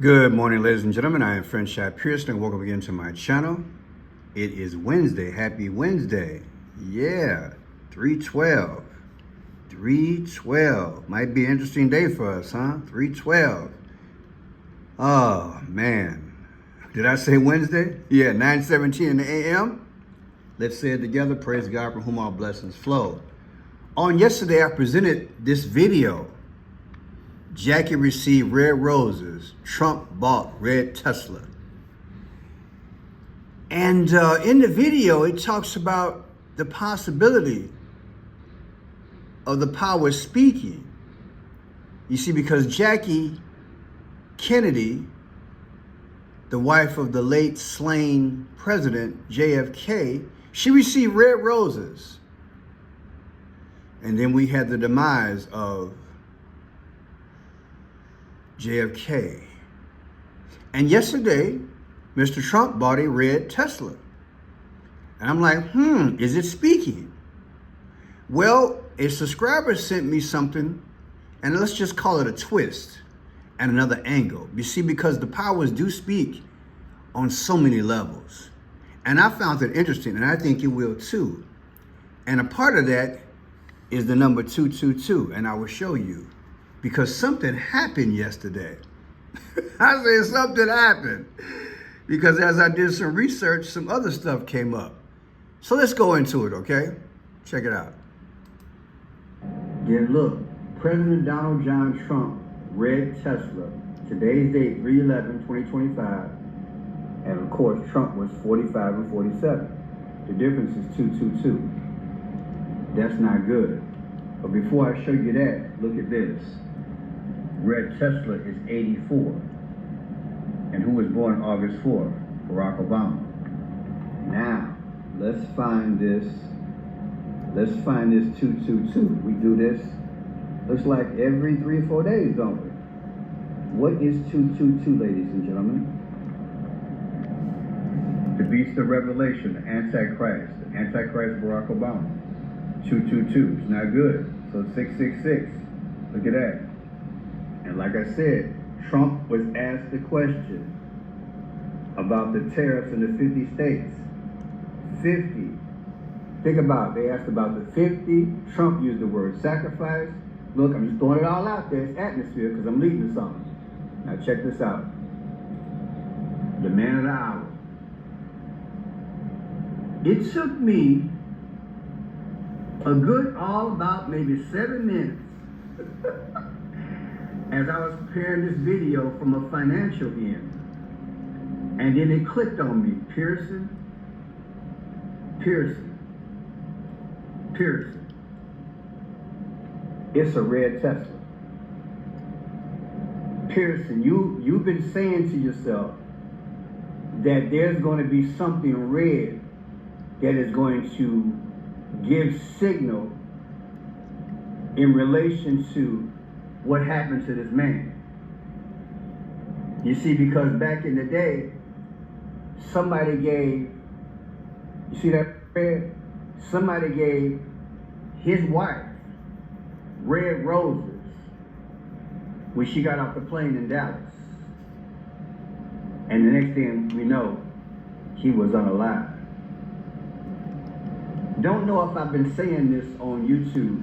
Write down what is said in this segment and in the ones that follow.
Good morning, ladies and gentlemen. I am Friendship Pearson, and welcome again to my channel. It is Wednesday. Happy Wednesday. Yeah, 312. 312. Might be an interesting day for us, huh? 312. Oh, man. Did I say Wednesday? Yeah, 9:17 in the a.m. Let's say it together. Praise God from whom all blessings flow. On yesterday, I presented this video. Jackie received red roses. Trump bought red Tesla. And in the video, it talks about the possibility of the power speaking. You see, because Jackie Kennedy, the wife of the late slain president JFK, she received red roses. And then we had the demise of JFK. And yesterday, Mr. Trump bought a red Tesla. And I'm like, is it speaking? Well, a subscriber sent me something, and let's just call it a twist and another angle. You see, because the powers do speak on so many levels. And I found it interesting, and I think you will too. And a part of that is the number 222, and I will show you. Because something happened yesterday. I say something happened. Because as I did some research, some other stuff came up. So let's go into it, okay? Check it out. Then look, President Donald John Trump, red Tesla. Today's date, 3/11/2025. And of course, Trump was 45 and 47. The difference is 222. That's not good. But before I show you that, look at this. Red Tesla is 84. And who was born August 4th? Barack Obama. Now, let's find this 222. We do this, looks like every 3 or 4 days, don't we? What is 222, ladies and gentlemen? The beast of Revelation, the Antichrist Barack Obama. 222, it's not good. So 666, look at that. And like I said, Trump was asked the question about the tariffs in the 50 states. 50. Think about it. They asked about the 50. Trump used the word sacrifice. Look, I'm just throwing it all out there. It's atmosphere because I'm leading something. Now check this out. The man of the hour. It took me a good about maybe 7 minutes as I was preparing this video from a financial end. And then it clicked on me. Pearson. It's a red Tesla. Pearson, you've been saying to yourself that there's going to be something red that is going to give signal in relation to what happened to this man. You see, because back in the day, somebody gave, you see that red? Somebody gave his wife red roses when she got off the plane in Dallas. And the next thing we know, he was unalive. Don't know if I've been saying this on YouTube,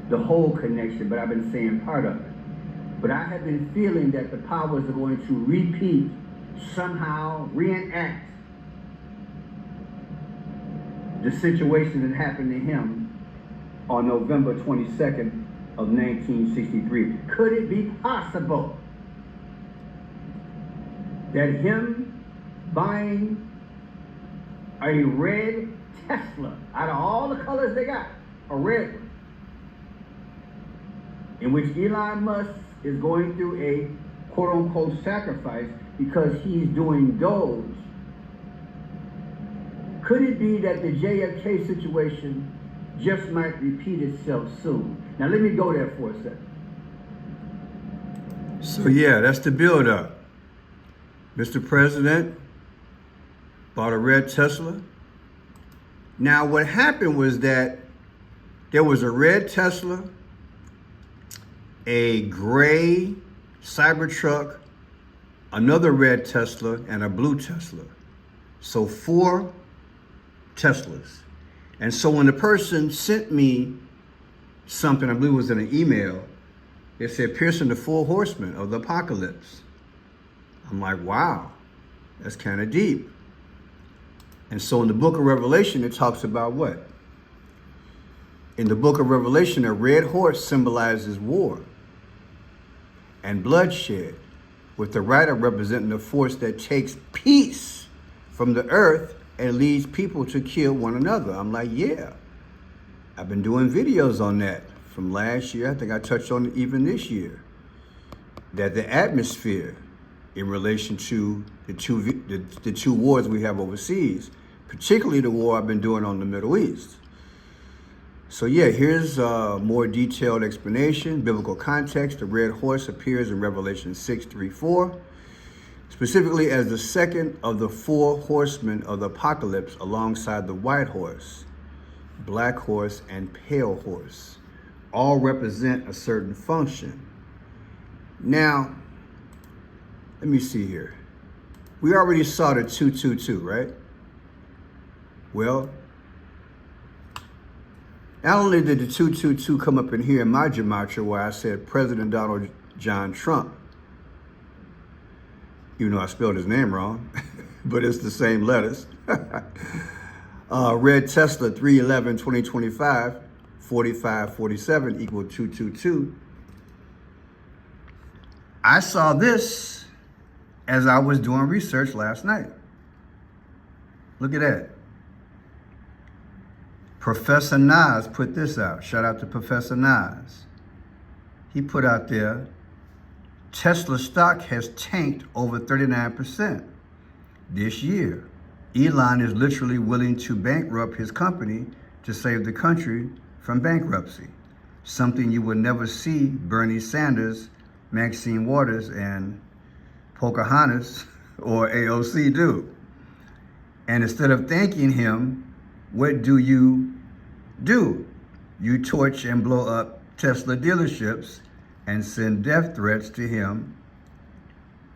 the whole connection, but I've been saying part of it. But I have been feeling that the powers are going to repeat, somehow reenact the situation that happened to him on November 22nd of 1963. Could it be possible that him buying a red Tesla, out of all the colors they got, a red one, in which Elon Musk is going through a quote-unquote sacrifice because he's doing Doge. Could it be that the JFK situation just might repeat itself soon? Now let me go there for a second. So yeah, that's the build-up. Mr. President bought a red Tesla. Now what happened was that there was a red Tesla, a gray Cybertruck, another red Tesla, and a blue Tesla. So 4 Teslas. And so when the person sent me something, I believe it was in an email, it said, piercing the 4 horsemen of the apocalypse. I'm like, wow, that's kind of deep. And so in the book of Revelation, it talks about what? In the book of Revelation, a red horse symbolizes war and bloodshed, with the rider representing the force that takes peace from the earth and leads people to kill one another. I'm like, yeah, I've been doing videos on that from last year. I think I touched on it even this year, that the atmosphere in relation to the two wars we have overseas, particularly the war I've been doing on the Middle East. So yeah, here's a more detailed explanation. Biblical context: the red horse appears in Revelation 6:3-4, specifically as the second of the 4 horsemen of the apocalypse, alongside the white horse, black horse, and pale horse. All represent a certain function. Now, let me see here. We already saw the 222, right? Well, not only did the 222 come up in here in my Gematria where I said President Donald John Trump, even though I spelled his name wrong, but it's the same letters. Red Tesla 3/11/2025, 4547 equal 222. I saw this as I was doing research last night. Look at that. Professor Nas put this out. Shout out to Professor Nas. He put out there, Tesla stock has tanked over 39% this year. Elon is literally willing to bankrupt his company to save the country from bankruptcy. Something you would never see Bernie Sanders, Maxine Waters, and Pocahontas or AOC do. And instead of thanking him, what do? You torch and blow up Tesla dealerships and send death threats to him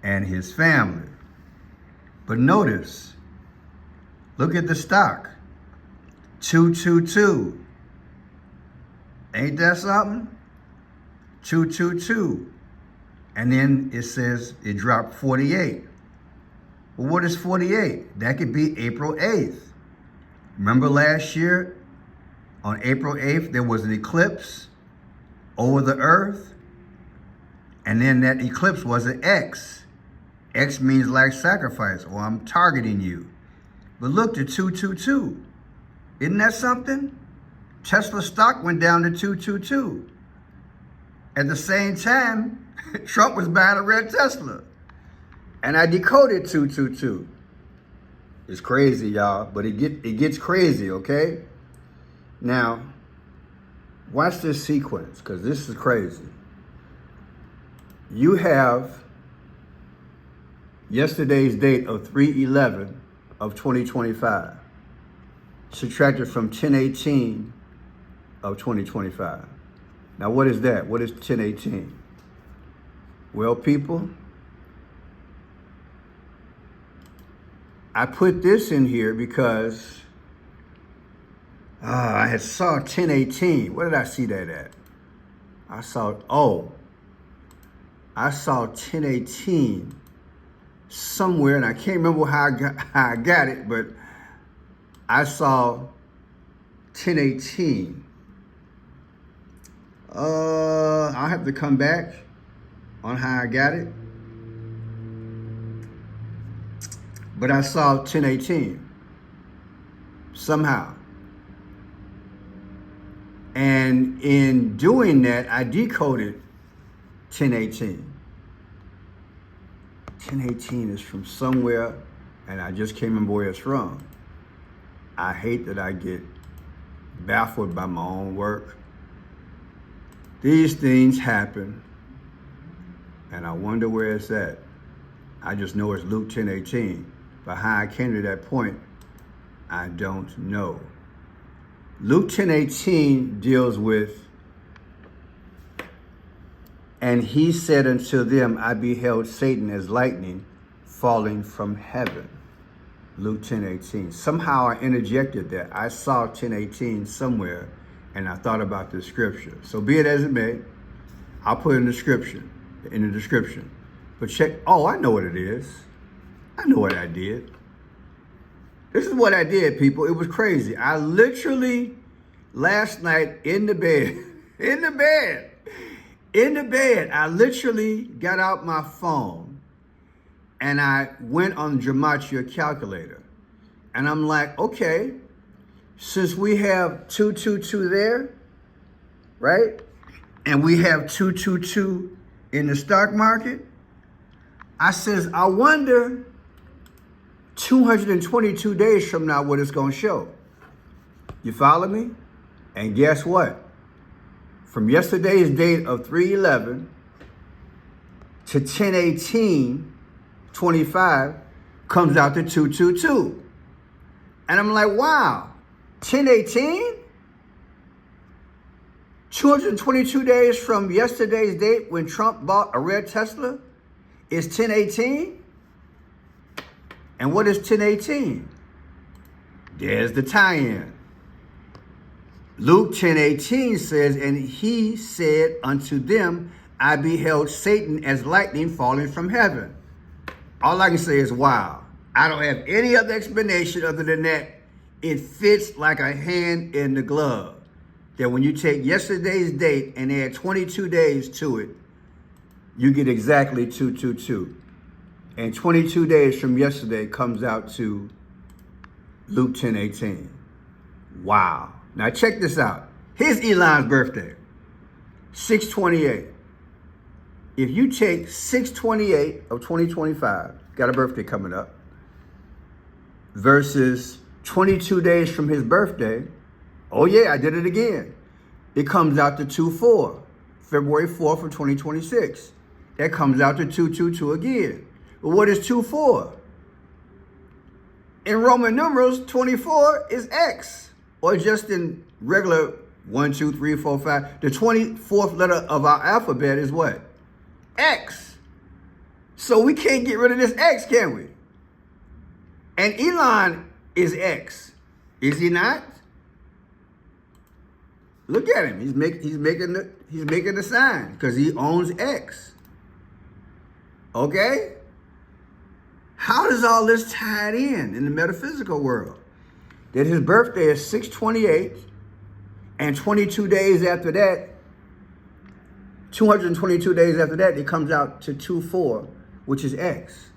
and his family. But notice, look at the stock, 222. Ain't that something? 222. And then it says it dropped 48. Well, what is 48? That could be April 8th. Remember last year, on April 8th, there was an eclipse over the earth. And then that eclipse was an X. X means like sacrifice, or I'm targeting you. But look, the 222. Isn't that something? Tesla stock went down to 222. At the same time, Trump was buying a red Tesla. And I decoded 222. It's crazy, y'all, but it gets crazy, okay? Now, watch this sequence, because this is crazy. You have yesterday's date of 3/11 of 2025, subtracted from 10/18 of 2025. Now, what is that? What is 10/18? Well, people, I put this in here because I had saw 10/18. Where did I see that at? I saw 10/18 somewhere, and I can't remember how I got it, but I saw 10/18. I'll have to come back on how I got it. But I saw 10/18 somehow. And in doing that, I decoded 10/18. 10/18 is from somewhere, and I just can't remember where it's from. I hate that I get baffled by my own work. These things happen, and I wonder where it's at. I just know it's Luke 10/18. But how I came to that point, I don't know. Luke 10:18 deals with, and he said unto them, I beheld Satan as lightning falling from heaven. Luke 10:18. Somehow I interjected that. I saw 10:18 somewhere, and I thought about this scripture. So be it as it may, I'll put in the description. But check. Oh, I know what it is. I know what I did. This is what I did, people. It was crazy. I literally, last night in the bed, I literally got out my phone and I went on the Gematria calculator. And I'm like, okay, since we have 222 there, right? And we have 222 in the stock market, I says, I wonder 222 days from now what it's going to show. You follow me? And guess what? From yesterday's date of 3/11 to 10/18/25 comes out to 222. And I'm like, wow, 10/18? 222 days from yesterday's date when Trump bought a red Tesla is 10/18? And what is 10/18? There's the tie-in. Luke 10:18 says, and he said unto them, I beheld Satan as lightning falling from heaven. All I can say is, wow. I don't have any other explanation other than that. It fits like a hand in the glove. That when you take yesterday's date and add 22 days to it, you get exactly 222. And 22 days from yesterday comes out to Luke 10:18. Wow. Now check this out. Here's Elon's birthday, 6/28. If you take 6/28 of 2025, got a birthday coming up, versus 22 days from his birthday, oh yeah, I did it again. It comes out to 2/4, February 4th of 2026. That comes out to 222 again. But what is 2/4? In Roman numerals, 24 is X. Or just in regular 1, 2, 3, 4, 5. The 24th letter of our alphabet is what? X. So we can't get rid of this X, can we? And Elon is X. Is he not? Look at him. He's making the sign because he owns X. Okay? How does all this tie in the metaphysical world? That his birthday is 6/28, and 22 days after that, 222 days after that, it comes out to 2/4, which is X.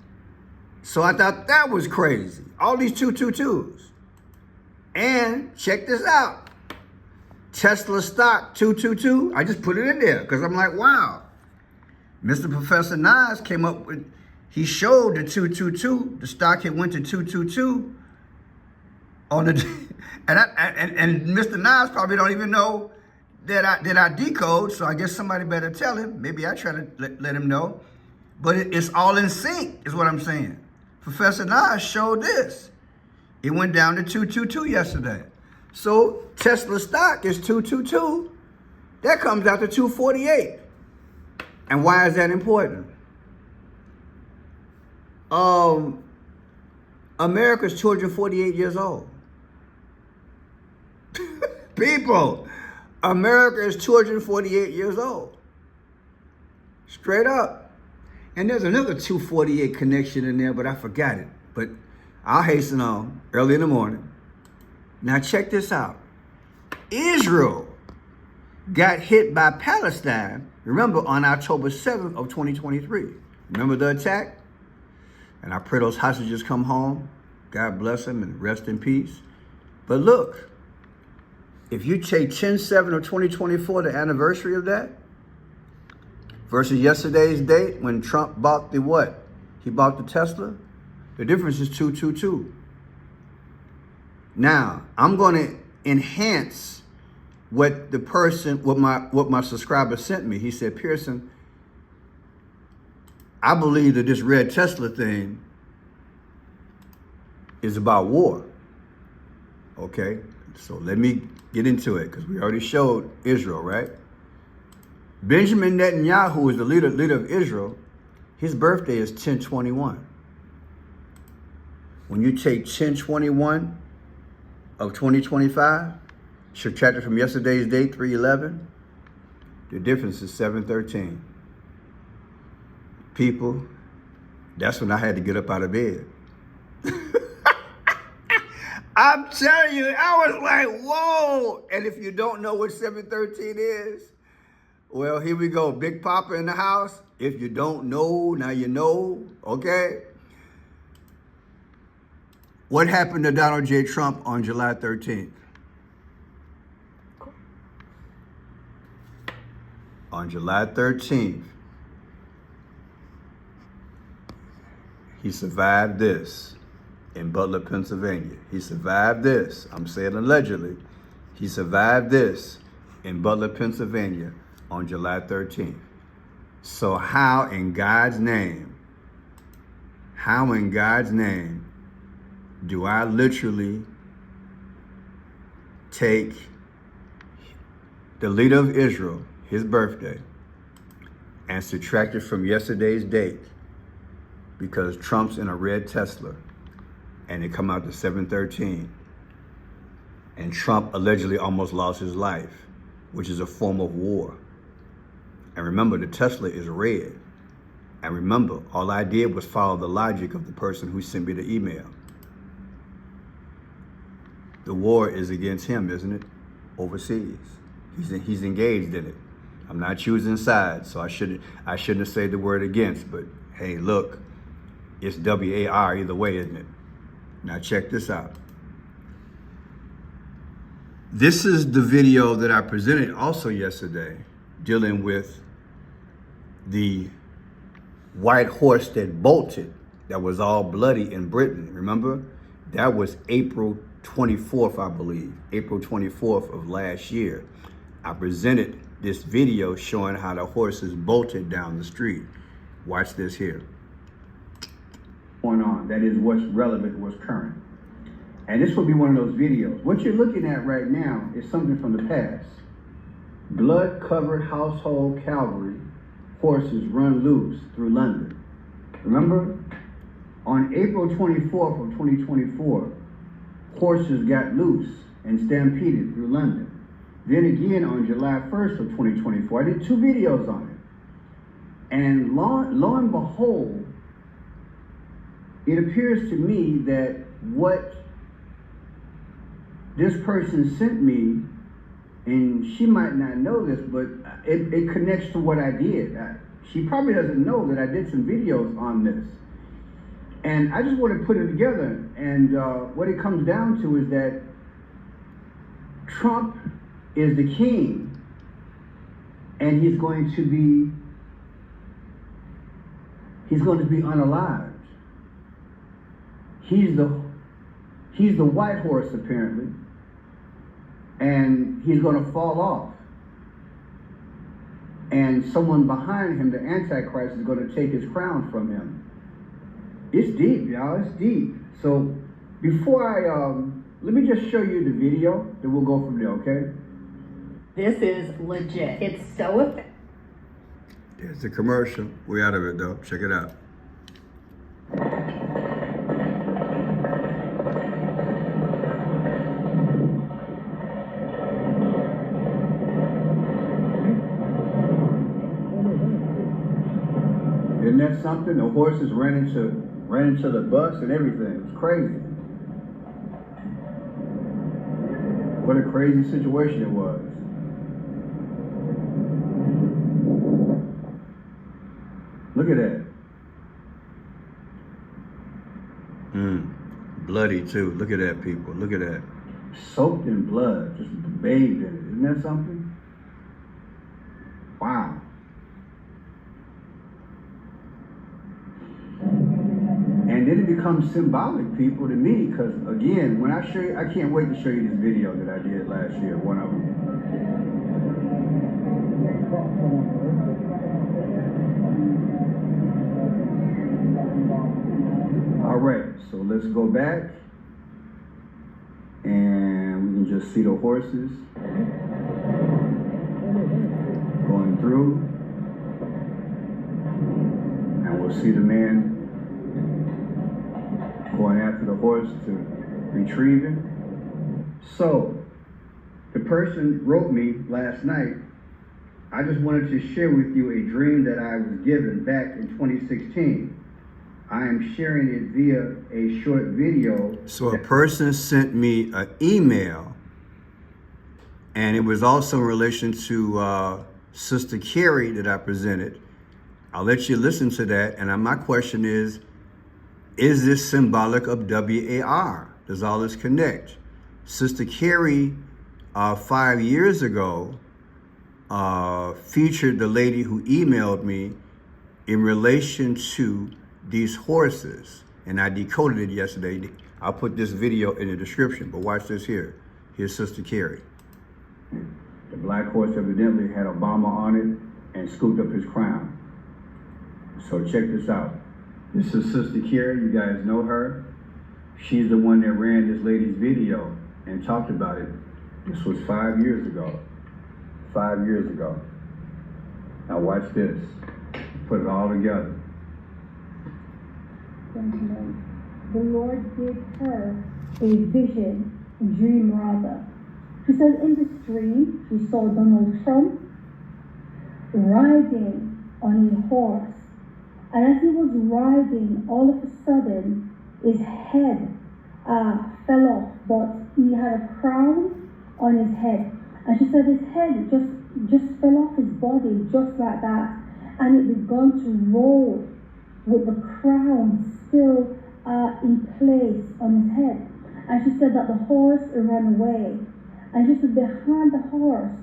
So I thought that was crazy. All these 222s. And check this out. Tesla stock 222. I just put it in there because I'm like, wow. Mr. Professor Nas came up with, he showed the 222. The stock had went to 222 on the, and Mr. Nas probably don't even know that I decode. So I guess somebody better tell him. Maybe I try to let him know. But it's all in sync, is what I'm saying. Professor Nas showed this. It went down to 222 yesterday. So Tesla stock is 222. That comes out to 248. And why is that important? America's 248 years old. People, America is 248 years old. Straight up. And there's another 248 connection in there, but I forgot it. But I'll hasten on early in the morning. Now check this out. Israel got hit by Palestine, remember, on October 7th of 2023. Remember the attack? And I pray those hostages come home. God bless them and rest in peace. But look, if you take 10/7 of 2024, the anniversary of that, versus yesterday's date when Trump bought the what? He bought the Tesla. The difference is 222. Now, I'm going to enhance what the person, what my subscriber sent me. He said, Pearson, I believe that this red Tesla thing is about war. Okay, so let me get into it because we already showed Israel, right? Benjamin Netanyahu is the leader of Israel. His birthday is 10/21. when you take 10/21 of 2025, subtracted from yesterday's date, 3/11, the difference is 7/13. People, that's when I had to get up out of bed. I'm telling you, I was like, whoa. And if you don't know what 7/13 is, well, here we go. Big Papa in the house. If you don't know, now you know, okay? What happened to Donald J. Trump on July 13th? On July 13th, he survived this in Butler, Pennsylvania. He survived this. I'm saying allegedly. He survived this in Butler, Pennsylvania on July 13th. So how in God's name do I literally take the leader of Israel, his birthday, and subtract it from yesterday's date because Trump's in a red Tesla and it come out to 7/13 and Trump allegedly almost lost his life, which is a form of war. And remember, the Tesla is red. And remember, all I did was follow the logic of the person who sent me the email. The war is against him, isn't it? Overseas. He's engaged in it. I'm not choosing sides, so I shouldn't have said the word against, but hey, look, it's WAR either way, isn't it? Now check this out. This is the video that I presented also yesterday, dealing with the white horse that bolted, that was all bloody in Britain. Remember? That was April 24th, I believe. April 24th of last year. I presented this video showing how the horses bolted down the street. Watch this here. Going on, that is what's relevant, what's current. And this will be one of those videos. What you're looking at right now is something from the past. Blood-covered household cavalry horses run loose through London. Remember? On April 24th of 2024, horses got loose and stampeded through London. Then again on July 1st of 2024, I did 2 videos on it. And lo and behold, it appears to me that what this person sent me, and she might not know this, but it connects to what I did. She probably doesn't know that I did some videos on this. And I just want to put it together. And what it comes down to is that Trump is the king, and he's going to be unalived. He's the white horse apparently, and he's going to fall off. And someone behind him, the Antichrist, is going to take his crown from him. It's deep, y'all. It's deep. So before let me just show you the video, then we'll go from there, okay? This is legit. It's so effective. There's the commercial. We're out of it though. Check it out. Isn't that something? The horses ran into the bus and everything. It was crazy. What a crazy situation it was. Look at that. Bloody too. Look at that, people. Look at that. Soaked in blood, just bathed in it. Isn't that something? Wow. And then it becomes symbolic, people, to me, because again, when I show you, I can't wait to show you this video that I did last year, one of them. All right, so let's go back, and we can just see the horses going through, and we'll see the man going after the horse to retrieve him. So, the person wrote me last night, I just wanted to share with you a dream that I was given back in 2016. I am sharing it via a short video. So a person sent me an email, and it was also in relation to Sister Carrie that I presented. I'll let you listen to that. And my question is this symbolic of WAR? Does all this connect? Sister Carrie, 5 years ago, featured the lady who emailed me in relation to these horses. And I decoded it yesterday. I'll put this video in the description, but watch this here. Here's Sister Carrie. The black horse evidently had Obama on it and scooped up his crown. So check this out. This is Sister Carrie, you guys know her. She's the one that ran this lady's video and talked about it. This was 5 years ago. 5 years ago. Now watch this. Put it all together. Gentlemen, the Lord gave her a vision, a dream rather. She said in this dream, she saw Donald Trump riding on a horse. And as he was riding, all of a sudden, his head fell off, but he had a crown on his head. And she said his head just fell off his body, just like that. And it began to roll with the crown still in place on his head. And she said that the horse ran away. And she said behind the horse,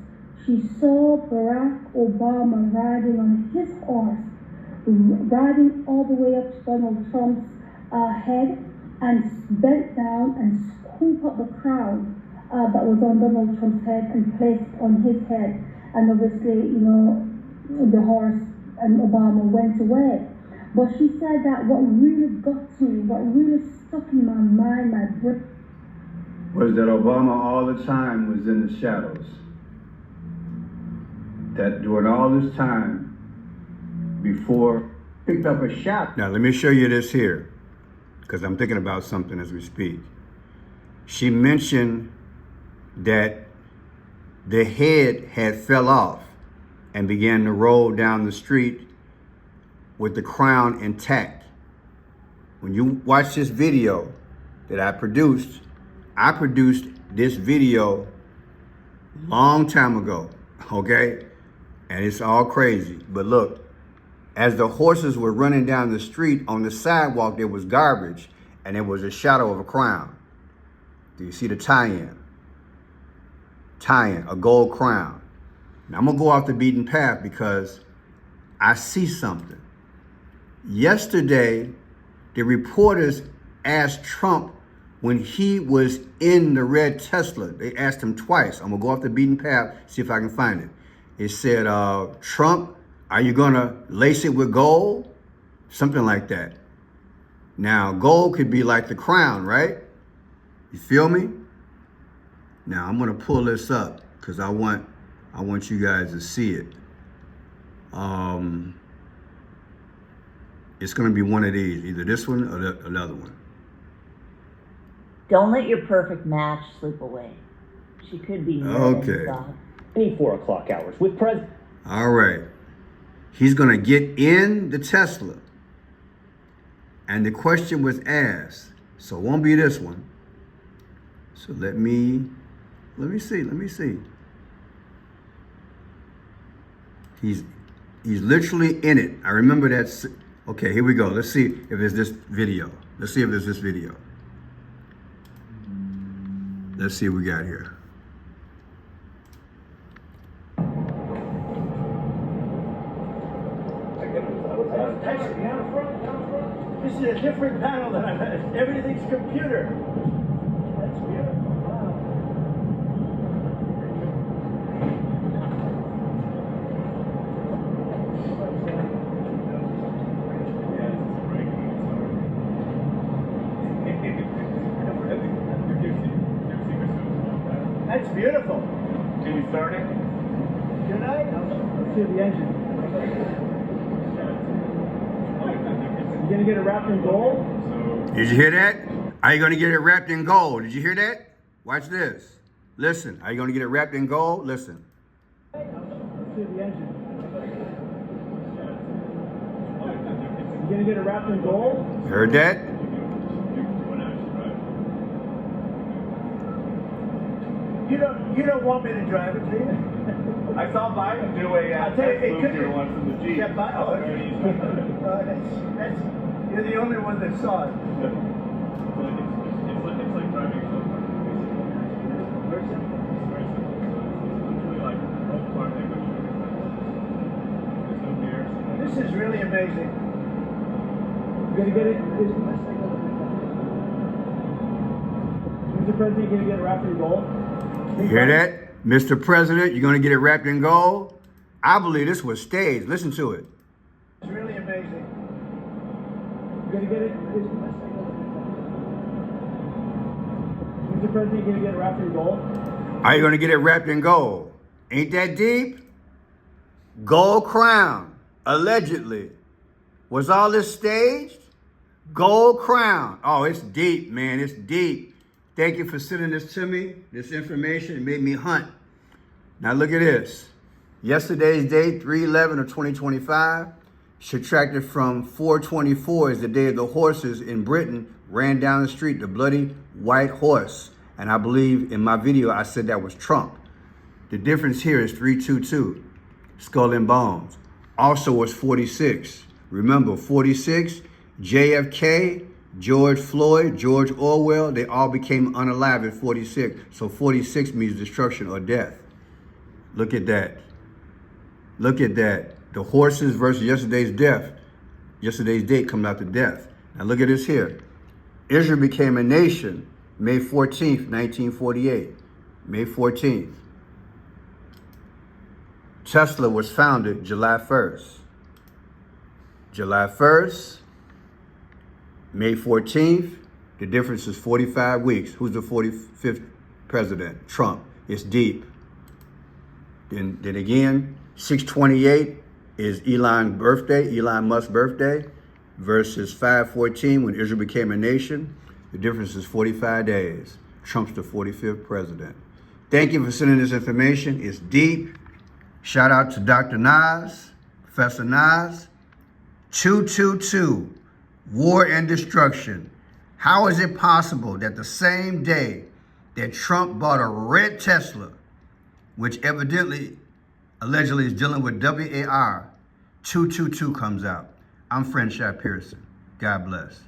she saw Barack Obama riding on his horse, riding all the way up to Donald Trump's head, and bent down and scooped up the crown that was on Donald Trump's head and placed on his head. And obviously, you know, the horse and Obama went away. But she said that what really got to me, what really stuck in my mind, my brain, was that Obama all the time was in the shadows. That during all this time, before picked up a shot. Now let me show you this here, because I'm thinking about something as we speak. She mentioned that the head had fell off and began to roll down the street with the crown intact. When you watch this video that I produced this video long time ago, okay? And it's all crazy. But look, as the horses were running down the street, on the sidewalk, there was garbage and there was a shadow of a crown. Do you see the tie-in? Tie-in, a gold crown. Now I'm gonna go off the beaten path because I see something. Yesterday, the reporters asked Trump when he was in the red Tesla. They asked him twice. I'm gonna go off the beaten path, see if I can find it. It said, Trump, are you gonna lace it with gold? Something like that. Now, gold could be like the crown, right? You feel me? Now, I'm gonna pull this up because I want you guys to see it. It's gonna be one of these, either this one or another one. Don't let your perfect match slip away. She could be okay. Any 4 o'clock hours with President. All right. He's gonna get in the Tesla. And the question was asked. So it won't be this one. So let me see. He's literally in it. I remember that. Okay, here we go. Let's see if it's this video. Let's see what we got here. This is a different panel than I've had. Everything's computer. That's weird. That's beautiful. Can we start it? Good night. Let's see the engine. You gonna get it wrapped in gold? Did you hear that? Are you going to get it wrapped in gold? Did you hear that? Watch this. Listen. Are you going to get it wrapped in gold? Listen. Let's see the engine. You gonna get it wrapped in gold? Heard that? You don't want me to drive it, do you? I saw Biden do a I'll tell you, it test could move be. here once in the Jeep. Yeah, that's you're the only one that saw it. It's like driving a golf cart. It's really like golf cart English. There's no gears. This is really amazing. You gonna get it? Mr. President, you gonna get it wrapped in gold? You hear that? Mr. President, you're going to get it wrapped in gold? I believe this was staged. Listen to it. It's really amazing. You gonna get it? Mr. President, you gonna get it wrapped in gold? Are you going to get it wrapped in gold? Ain't that deep? Gold crown, allegedly. Was all this staged? Gold crown. Oh, it's deep, man. It's deep. Thank you for sending this to me. This information, it made me hunt. Now look at this. Yesterday's date, 3/11 of 2025, subtracted from 4/24 is the day of the horses in Britain ran down the street, the bloody white horse. And I believe in my video, I said that was Trump. The difference here is 3/22, skull and bones. Also was 46. Remember, 46, JFK, George Floyd, George Orwell, they all became unalive at 46. So 46 means destruction or death. Look at that. Look at that. The horses versus yesterday's death. Yesterday's date coming out to death. Now look at this here. Israel became a nation May 14th, 1948. May 14th. Tesla was founded July 1st. July 1st. May 14th, the difference is 45 weeks. Who's the 45th president? Trump. It's deep. Then again, 6/28 is Elon Musk's birthday, versus 5/14 when Israel became a nation. The difference is 45 days. Trump's the 45th president. Thank you for sending this information. It's deep. Shout out to Dr. Nas, Professor Nas. 222. War and destruction. How is it possible that the same day that Trump bought a red Tesla, which allegedly is dealing with WAR, 222 comes out? I'm Friend Shot Pearson. God bless.